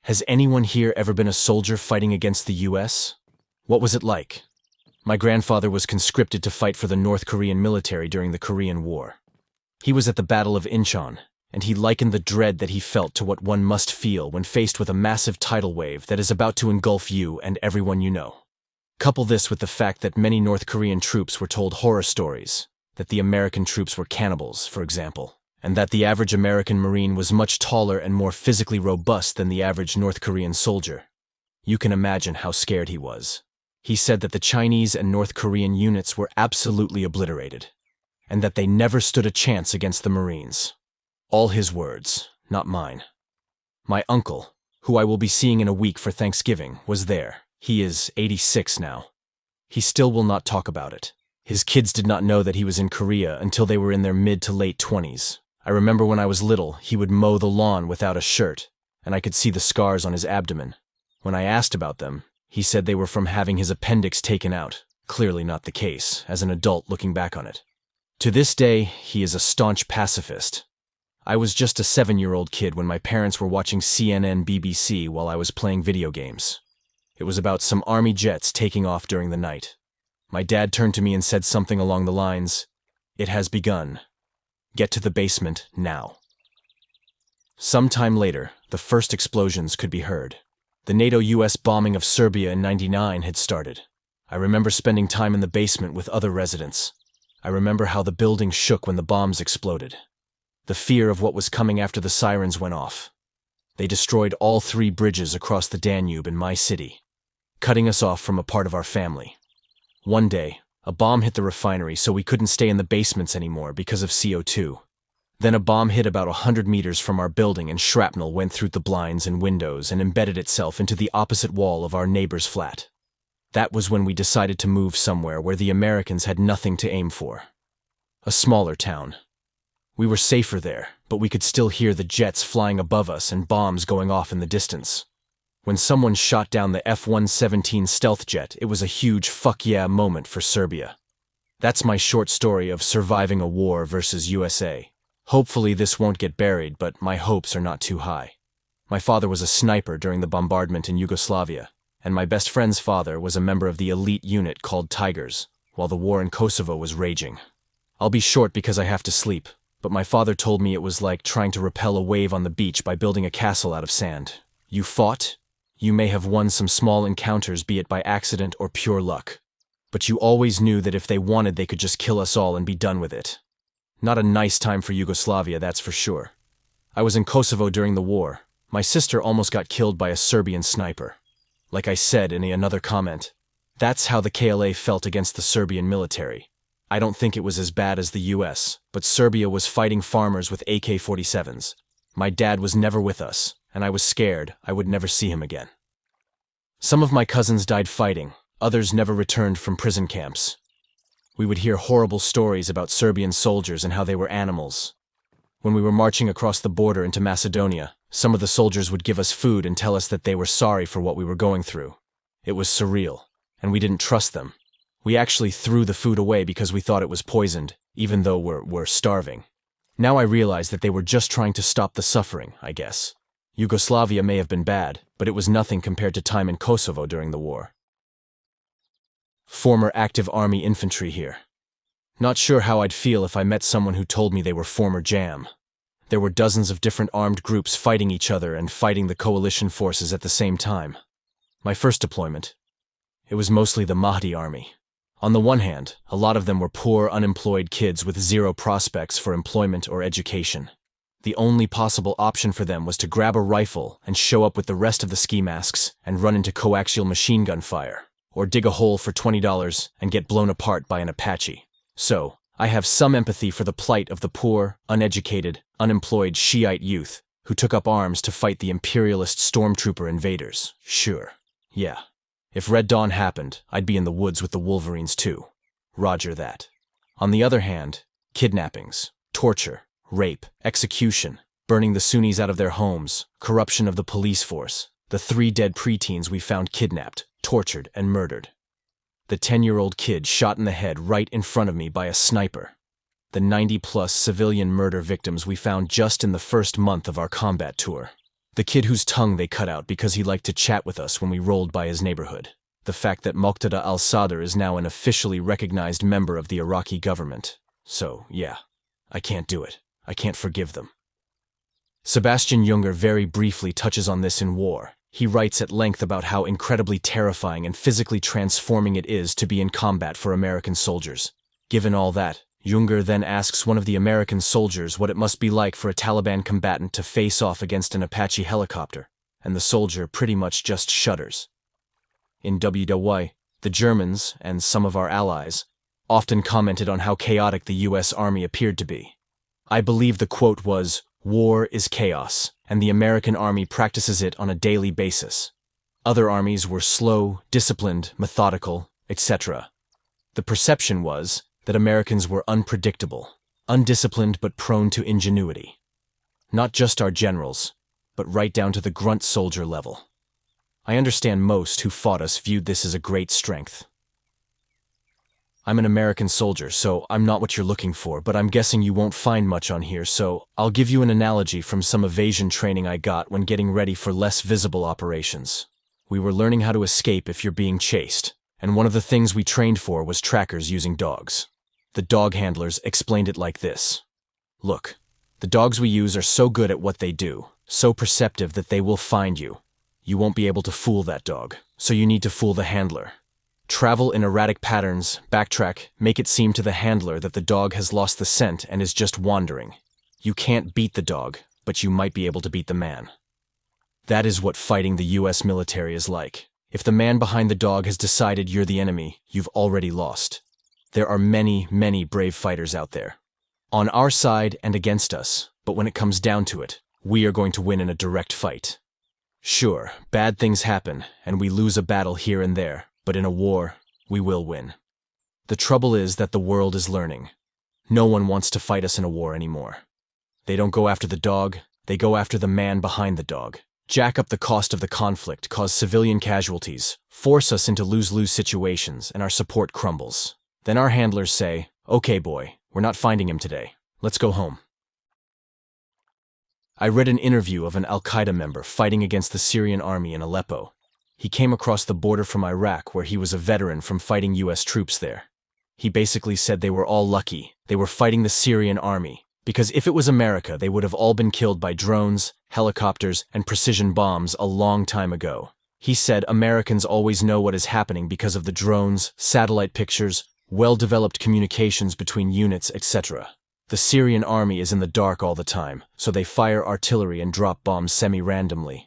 Has anyone here ever been a soldier fighting against the US? What was it like? My grandfather was conscripted to fight for the North Korean military during the Korean War. He was at the Battle of Incheon, and he likened the dread that he felt to what one must feel when faced with a massive tidal wave that is about to engulf you and everyone you know. Couple this with the fact that many North Korean troops were told horror stories, that the American troops were cannibals, for example, and that the average American Marine was much taller and more physically robust than the average North Korean soldier. You can imagine how scared he was. He said that the Chinese and North Korean units were absolutely obliterated, and that they never stood a chance against the Marines. All his words, not mine. My uncle, who I will be seeing in a week for Thanksgiving, was there. He is 86 now. He still will not talk about it. His kids did not know that he was in Korea until they were in their mid to late 20s. I remember when I was little, he would mow the lawn without a shirt, and I could see the scars on his abdomen. When I asked about them, he said they were from having his appendix taken out. Clearly not the case, as an adult looking back on it. To this day, he is a staunch pacifist. I was just a 7-year-old kid when my parents were watching CNN BBC while I was playing video games. It was about some army jets taking off during the night. My dad turned to me and said something along the lines, "It has begun. Get to the basement now." Sometime later, the first explosions could be heard. The NATO-US bombing of Serbia in '99 had started. I remember spending time in the basement with other residents. I remember how the building shook when the bombs exploded. The fear of what was coming after the sirens went off. They destroyed all 3 bridges across the Danube in my city, cutting us off from a part of our family. One day, a bomb hit the refinery, so we couldn't stay in the basements anymore because of CO2. Then a bomb hit about 100 meters from our building and shrapnel went through the blinds and windows and embedded itself into the opposite wall of our neighbor's flat. That was when we decided to move somewhere where the Americans had nothing to aim for. A smaller town. We were safer there, but we could still hear the jets flying above us and bombs going off in the distance. When someone shot down the F-117 stealth jet, it was a huge fuck yeah moment for Serbia. That's my short story of surviving a war versus USA. Hopefully this won't get buried, but my hopes are not too high. My father was a sniper during the bombardment in Yugoslavia, and my best friend's father was a member of the elite unit called Tigers, while the war in Kosovo was raging. I'll be short because I have to sleep, but my father told me it was like trying to repel a wave on the beach by building a castle out of sand. You fought? You may have won some small encounters, be it by accident or pure luck. But you always knew that if they wanted, they could just kill us all and be done with it. Not a nice time for Yugoslavia, that's for sure. I was in Kosovo during the war. My sister almost got killed by a Serbian sniper. Like I said in another comment, that's how the KLA felt against the Serbian military. I don't think it was as bad as the US, but Serbia was fighting farmers with AK-47s. My dad was never with us, and I was scared I would never see him again. Some of my cousins died fighting, others never returned from prison camps. We would hear horrible stories about Serbian soldiers and how they were animals. When we were marching across the border into Macedonia, some of the soldiers would give us food and tell us that they were sorry for what we were going through. It was surreal, and we didn't trust them. We actually threw the food away because we thought it was poisoned, even though we're starving. Now I realize that they were just trying to stop the suffering, I guess. Yugoslavia may have been bad, but it was nothing compared to time in Kosovo during the war. Former active army infantry here. Not sure how I'd feel if I met someone who told me they were former JAM. There were dozens of different armed groups fighting each other and fighting the coalition forces at the same time. My first deployment. It was mostly the Mahdi army. On the one hand, a lot of them were poor, unemployed kids with zero prospects for employment or education. The only possible option for them was to grab a rifle and show up with the rest of the ski masks and run into coaxial machine gun fire, or dig a hole for $20 and get blown apart by an Apache. So, I have some empathy for the plight of the poor, uneducated, unemployed Shiite youth who took up arms to fight the imperialist stormtrooper invaders. Sure. Yeah. If Red Dawn happened, I'd be in the woods with the Wolverines too. Roger that. On the other hand, kidnappings, torture, rape, execution, burning the Sunnis out of their homes, corruption of the police force, the 3 dead preteens we found kidnapped, tortured, and murdered. The 10-year-old kid shot in the head right in front of me by a sniper. The 90-plus civilian murder victims we found just in the first month of our combat tour. The kid whose tongue they cut out because he liked to chat with us when we rolled by his neighborhood. The fact that Muqtada al-Sadr is now an officially recognized member of the Iraqi government. So, yeah, I can't do it. I can't forgive them. Sebastian Junger very briefly touches on this in War. He writes at length about how incredibly terrifying and physically transforming it is to be in combat for American soldiers. Given all that, Junger then asks one of the American soldiers what it must be like for a Taliban combatant to face off against an Apache helicopter, and the soldier pretty much just shudders. In WWY, the Germans, and some of our allies, often commented on how chaotic the US Army appeared to be. I believe the quote was, "War is chaos, and the American Army practices it on a daily basis." Other armies were slow, disciplined, methodical, etc. The perception was that Americans were unpredictable, undisciplined but prone to ingenuity. Not just our generals, but right down to the grunt soldier level. I understand most who fought us viewed this as a great strength. I'm an American soldier, so I'm not what you're looking for, but I'm guessing you won't find much on here, so I'll give you an analogy from some evasion training I got when getting ready for less visible operations. We were learning how to escape if you're being chased, and one of the things we trained for was trackers using dogs. The dog handlers explained it like this. Look, the dogs we use are so good at what they do, so perceptive that they will find you. You won't be able to fool that dog, so you need to fool the handler. Travel in erratic patterns, backtrack, make it seem to the handler that the dog has lost the scent and is just wandering. You can't beat the dog, but you might be able to beat the man. That is what fighting the US military is like. If the man behind the dog has decided you're the enemy, you've already lost. There are many, many brave fighters out there, on our side and against us, but when it comes down to it, we are going to win in a direct fight. Sure, bad things happen, and we lose a battle here and there, but in a war, we will win. The trouble is that the world is learning. No one wants to fight us in a war anymore. They don't go after the dog, they go after the man behind the dog. Jack up the cost of the conflict, cause civilian casualties, force us into lose-lose situations, and our support crumbles. Then our handlers say, "Okay, boy, we're not finding him today. Let's go home." I read an interview of an Al-Qaeda member fighting against the Syrian army in Aleppo. He came across the border from Iraq where he was a veteran from fighting US troops there. He basically said they were all lucky. They were fighting the Syrian army, because if it was America, they would have all been killed by drones, helicopters, and precision bombs a long time ago. He said Americans always know what is happening because of the drones, satellite pictures, well-developed communications between units, etc. The Syrian army is in the dark all the time, so they fire artillery and drop bombs semi-randomly.